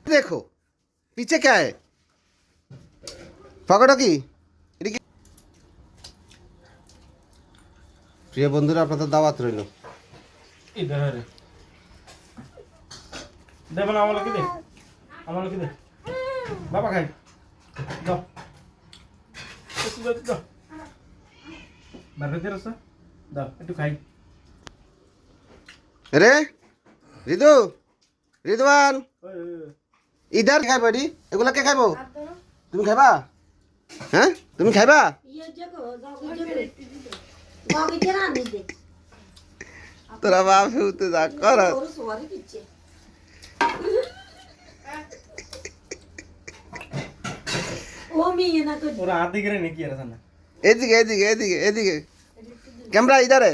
देखो पीछे क्या है पकड़ो কি প্রিয় বন্ধুরা আপনাদের দাওয়াত রইল ইধার দে বলা আমার কি দে বাবা খাই দাও একটু দাও বারবে রস দাও একটু খাই রে রিদু রিদওয়ান ইধার খাই বাড়ি এগুলা কে খাইবো তুমি খাইবা হ্যাঁ তুমি খাইবা তোরা বাপ উঠতে যা কর ওরা আদি করে নাকি আর না এদিকে এদিকে এদিকে এদিকে ক্যামেরা ইধারে